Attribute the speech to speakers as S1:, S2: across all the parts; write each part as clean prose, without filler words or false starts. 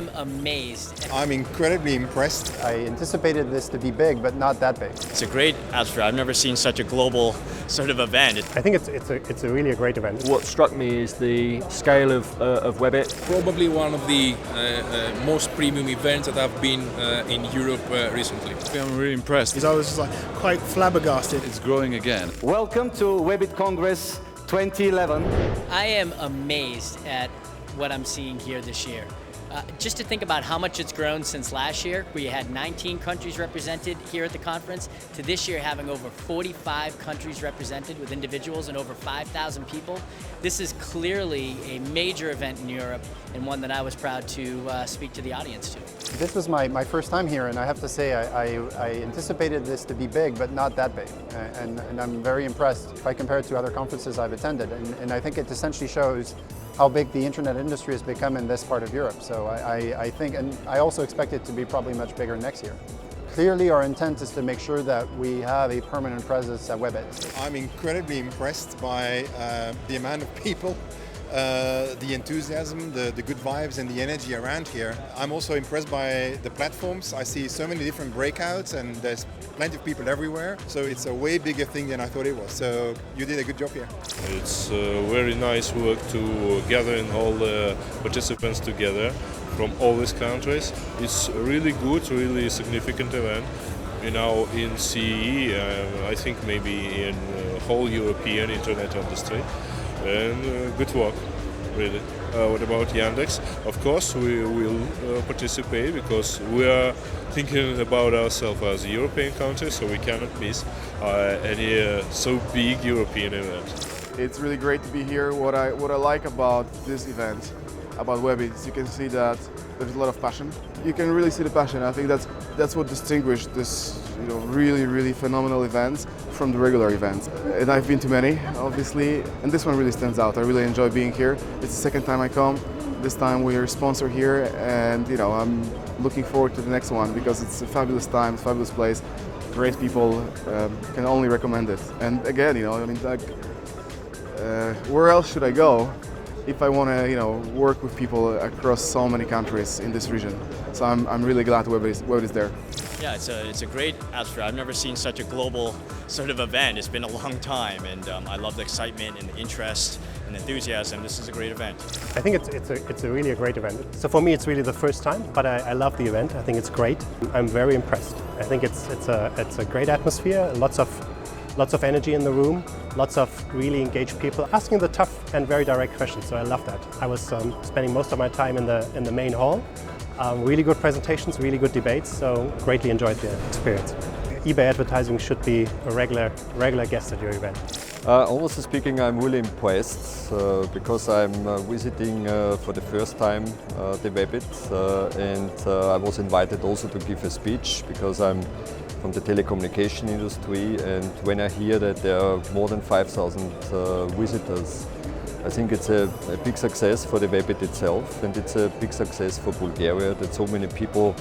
S1: am amazed.
S2: I'm incredibly impressed.
S3: I anticipated this to be big, but not that big.
S4: It's a great atmosphere. I've never seen such a global sort of event.
S5: I think it's a really great event.
S6: What struck me is the scale of Webit.
S7: Probably one of the most premium events that I've been in Europe recently.
S8: I'm really impressed.
S9: I was quite flabbergasted.
S8: It's growing again.
S10: Welcome to Webit Congress 2011.
S1: I am amazed at what I'm seeing here this year. Just to think about how much it's grown since last year, where you had 19 countries represented here at the conference, to this year having over 45 countries represented with individuals and over 5,000 people. This is clearly a major event in Europe and one that I was proud to speak to the audience to.
S3: This was my first time here, and I have to say I anticipated this to be big, but not that big. And I'm very impressed if I compare it to other conferences I've attended. And I think it essentially shows how big the internet industry has become in this part of Europe. So I think, and I also expect it to be probably much bigger next year. Clearly our intent is to make sure that we have a permanent presence at Webit.
S2: I'm incredibly impressed by the amount of people, the enthusiasm, the good vibes and the energy around here. I'm also impressed by the platforms. I see so many different breakouts and there's plenty of people everywhere. So it's a way bigger thing than I thought it was. So you did a good job here.
S11: It's very nice work to gathering all the participants together from all these countries. It's really good, really significant event. You know, in CE, I think maybe in whole European internet industry. And good work, really. What about Yandex? Of course, we will participate because we are thinking about ourselves as a European country, so we cannot miss any so big European event.
S12: It's really great to be here. What I like about this event, about Webit, is you can see that there's a lot of passion. You can really see the passion. I think that's what distinguishes this, really phenomenal events from the regular events. And I've been to many, obviously, and this one really stands out. I really enjoy being here. It's the second time I come. This time we are a sponsor here, and I'm looking forward to the next one because it's a fabulous time, it's a fabulous place, great people. Can only recommend it. And again, where else should I go if I want to, work with people across so many countries in this region? So I'm really glad Webit is there.
S4: Yeah, it's a great atmosphere. I've never seen such a global sort of event. It's been a long time, and I love the excitement and the interest and enthusiasm. This is a great event.
S5: I think it's a really great event. So for me, it's really the first time, but I love the event. I think it's great. I'm very impressed. I think it's a great atmosphere. Lots of energy in the room. Lots of really engaged people asking the tough and very direct questions. So I love that. I was spending most of my time in the main hall. Really good presentations, really good debates, so greatly enjoyed the experience. eBay advertising should be a regular guest at your event.
S13: Honestly speaking, I'm really impressed because I'm visiting for the first time the Webit, and I was invited also to give a speech because I'm from the telecommunication industry, and when I hear that there are more than 5,000 visitors, I think it's a big success for the Webit itself, and it's a big success for Bulgaria that so many people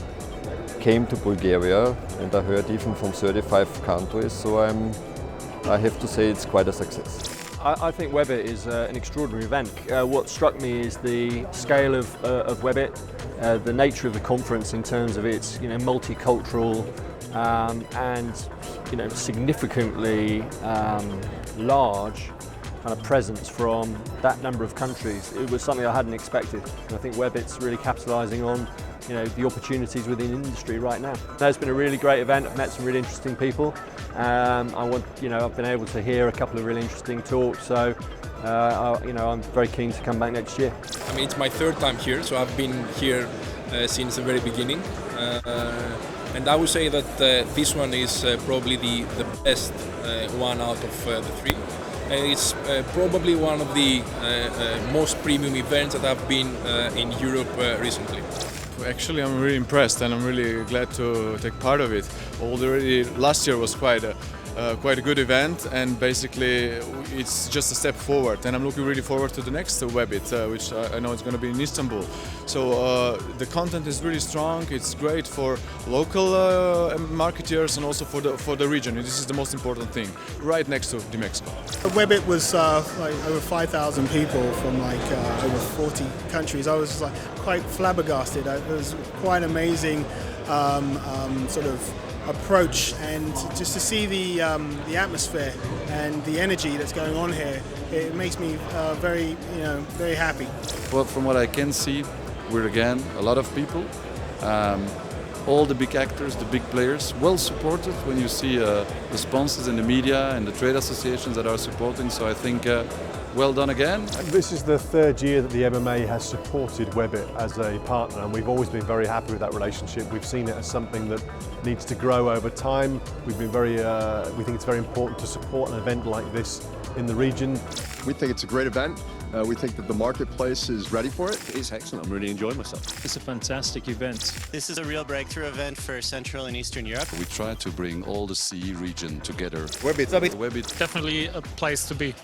S13: came to Bulgaria, and I heard even from 35 countries, so I have to say it's quite a success.
S6: I think Webit is an extraordinary event. What struck me is the scale of Webit, the nature of the conference in terms of its multicultural and significantly large kind of presence from that number of countries. It was something I hadn't expected, and I think Webit's really capitalising on the opportunities within the industry right now. It's been a really great event. I've met some really interesting people. I've been able to hear a couple of really interesting talks, so I'm very keen to come back next year.
S7: It's my third time here, so I've been here since the very beginning. And I would say that this one is probably the best one out of the three. It's probably one of the most premium events that I've been in Europe recently.
S8: Actually, I'm really impressed and I'm really glad to take part of it. Already last year was quite quite a good event, and basically it's just a step forward, and I'm looking really forward to the next Webit, which I know is going to be in Istanbul. So the content is really strong. It's great for local marketeers and also for the region. This is the most important thing, right next to the Mexico.
S9: Webit was like over 5,000 people from like over 40 countries. I was like quite flabbergasted. It was quite amazing sort of approach, and just to see the atmosphere and the energy that's going on here, it makes me very happy.
S8: Well, from what I can see, we're again a lot of people, all the big actors, the big players, well supported when you see the sponsors in the media and the trade associations that are supporting. So I think well done again.
S5: This is the third year that the MMA has supported Webit as a partner, and we've always been very happy with that relationship. We've seen it as something that needs to grow over time. We've been we think it's very important to support an event like this in the region.
S14: We think it's a great event. We think that the marketplace is ready for it.
S15: It's excellent. I'm really enjoying myself.
S16: It's a fantastic event.
S17: This is a real breakthrough event for Central and Eastern Europe.
S18: We try to bring all the CE region together.
S2: Webit.
S18: Webit.
S16: Definitely a place to be.